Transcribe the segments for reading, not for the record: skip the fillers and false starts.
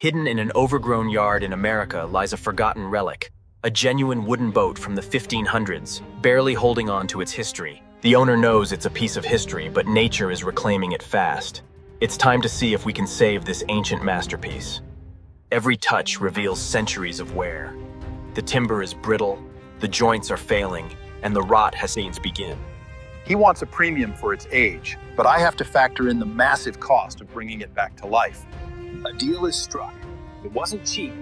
Hidden in an overgrown yard in America lies a forgotten relic, a genuine wooden boat from the 1500s, barely holding on to its history. The owner knows it's a piece of history, but nature is reclaiming it fast. It's time to see if we can save this ancient masterpiece. Every touch reveals centuries of wear. The timber is brittle, the joints are failing, and the rot has seen begin. He wants a premium for its age, but I have to factor in the massive cost of bringing it back to life. A deal is struck. It wasn't cheap,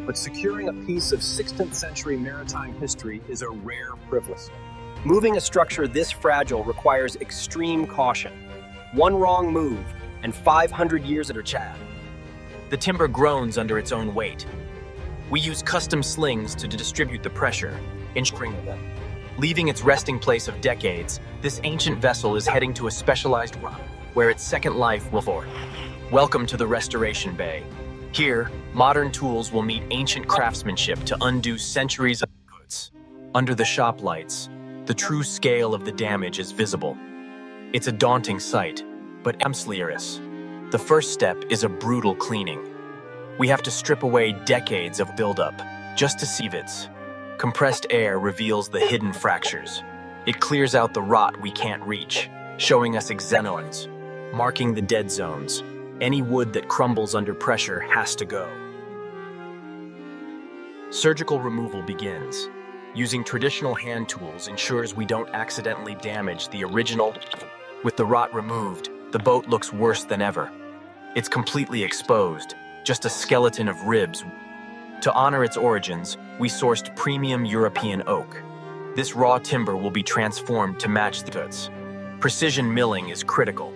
but securing a piece of 16th century maritime history is a rare privilege. Moving a structure this fragile requires extreme caution. One wrong move, and 500 years at her chat. The timber groans under its own weight. We use custom slings to distribute the pressure, ensuring them. Leaving its resting place of decades, this ancient vessel is heading to a specialized rock, where its second life will forge. Welcome to the Restoration Bay. Here, modern tools will meet ancient craftsmanship to undo centuries of goods. Under the shop lights, the true scale of the damage is visible. It's a daunting sight, but amsleris. The first step is a brutal cleaning. We have to strip away decades of buildup, just to see it. Compressed air reveals the hidden fractures. It clears out the rot we can't reach, showing us xenons, marking the dead zones. Any wood that crumbles under pressure has to go. Surgical removal begins. Using traditional hand tools ensures we don't accidentally damage the original. With the rot removed, the boat looks worse than ever. It's completely exposed, just a skeleton of ribs. To honor its origins, we sourced premium European oak. This raw timber will be transformed to match the goods. Precision milling is critical.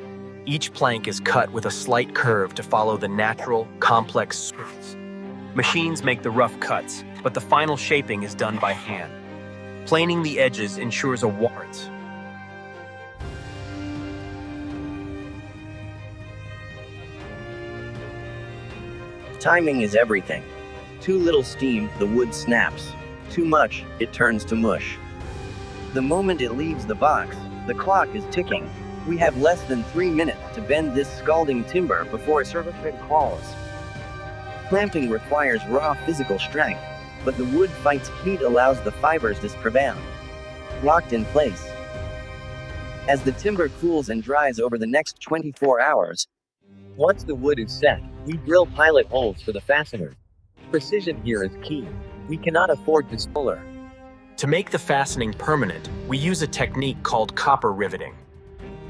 Each plank is cut with a slight curve to follow the natural, complex spurs. Machines make the rough cuts, but the final shaping is done by hand. Planing the edges ensures a warrant. Timing is everything. Too little steam, the wood snaps. Too much, it turns to mush. The moment it leaves the box, the clock is ticking. We have less than 3 minutes to bend this scalding timber before a certificate calls. Clamping requires raw physical strength, but the wood fight's heat allows the fibers to prevail. Locked in place. As the timber cools and dries over the next 24 hours, once the wood is set, we drill pilot holes for the fasteners. Precision here is key. We cannot afford to spoiler. To make the fastening permanent, we use a technique called copper riveting.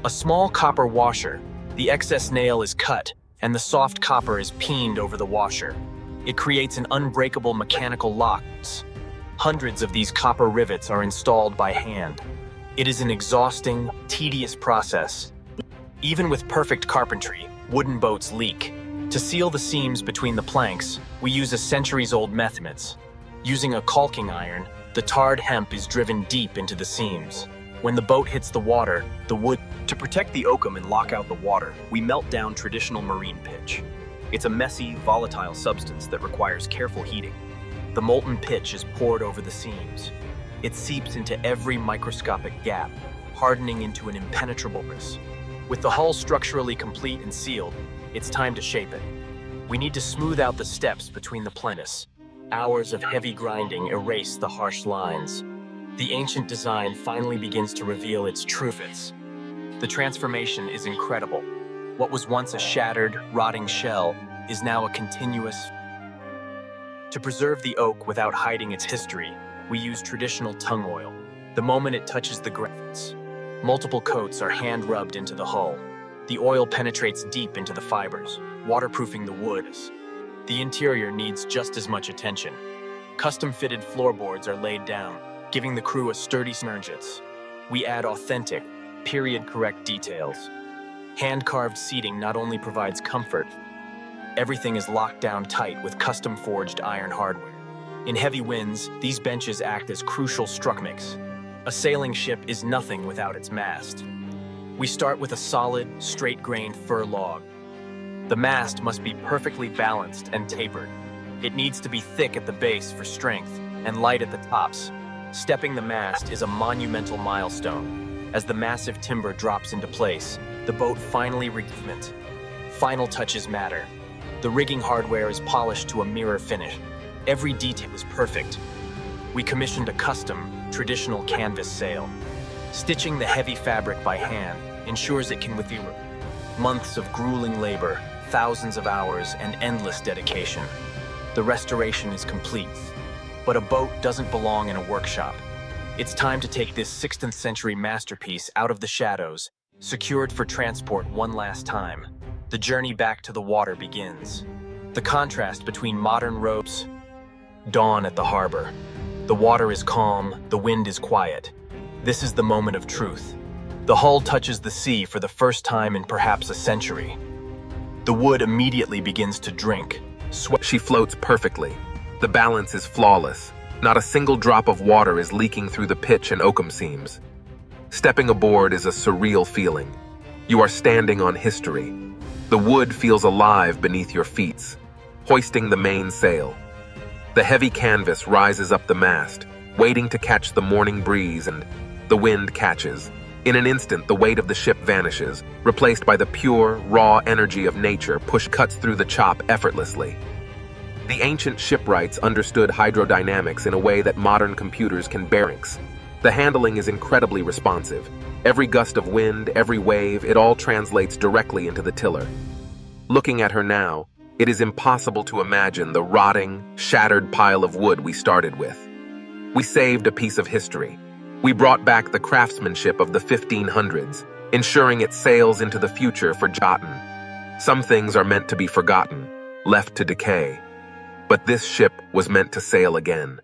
A small copper washer, the excess nail is cut, and the soft copper is peened over the washer. It creates an unbreakable mechanical lock. Hundreds of these copper rivets are installed by hand. It is an exhausting, tedious process. Even with perfect carpentry, wooden boats leak. To seal the seams between the planks, we use a centuries-old method. Using a caulking iron, the tarred hemp is driven deep into the seams. When the boat hits the water, the wood... To protect the oakum and lock out the water, we melt down traditional marine pitch. It's a messy, volatile substance that requires careful heating. The molten pitch is poured over the seams. It seeps into every microscopic gap, hardening into an impenetrable mass. With the hull structurally complete and sealed, it's time to shape it. We need to smooth out the steps between the planets. Hours of heavy grinding erase the harsh lines. The ancient design finally begins to reveal its truths. The transformation is incredible. What was once a shattered, rotting shell is now a continuous... To preserve the oak without hiding its history, we use traditional tung oil. The moment it touches the graphics, multiple coats are hand-rubbed into the hull. The oil penetrates deep into the fibers, waterproofing the wood. The interior needs just as much attention. Custom-fitted floorboards are laid down, giving the crew a sturdy submergence. We add authentic, period-correct details. Hand-carved seating not only provides comfort, everything is locked down tight with custom-forged iron hardware. In heavy winds, these benches act as crucial structures. A sailing ship is nothing without its mast. We start with a solid, straight-grained fir log. The mast must be perfectly balanced and tapered. It needs to be thick at the base for strength and light at the tops. Stepping the mast is a monumental milestone. As the massive timber drops into place, the boat finally regives. Final touches matter. The rigging hardware is polished to a mirror finish. Every detail is perfect. We commissioned a custom, traditional canvas sail. Stitching the heavy fabric by hand ensures it can withstand months of grueling labor, thousands of hours, and endless dedication. The restoration is complete, but a boat doesn't belong in a workshop. It's time to take this 16th century masterpiece out of the shadows, secured for transport one last time. The journey back to the water begins. The contrast between modern ropes, dawn at the harbor. The water is calm, the wind is quiet. This is the moment of truth. The hull touches the sea for the first time in perhaps a century. The wood immediately begins to drink. She floats perfectly. The balance is flawless. Not a single drop of water is leaking through the pitch and oakum seams. Stepping aboard is a surreal feeling. You are standing on history. The wood feels alive beneath your feet, hoisting the mainsail. The heavy canvas rises up the mast, waiting to catch the morning breeze, and the wind catches. In an instant, the weight of the ship vanishes, replaced by the pure, raw energy of nature cuts through the chop effortlessly. The ancient shipwrights understood hydrodynamics in a way that modern computers can bearings. The handling is incredibly responsive. Every gust of wind, every wave, it all translates directly into the tiller. Looking at her now, it is impossible to imagine the rotting, shattered pile of wood we started with. We saved a piece of history. We brought back the craftsmanship of the 1500s, ensuring it sails into the future for Jotun. Some things are meant to be forgotten, left to decay. But this ship was meant to sail again.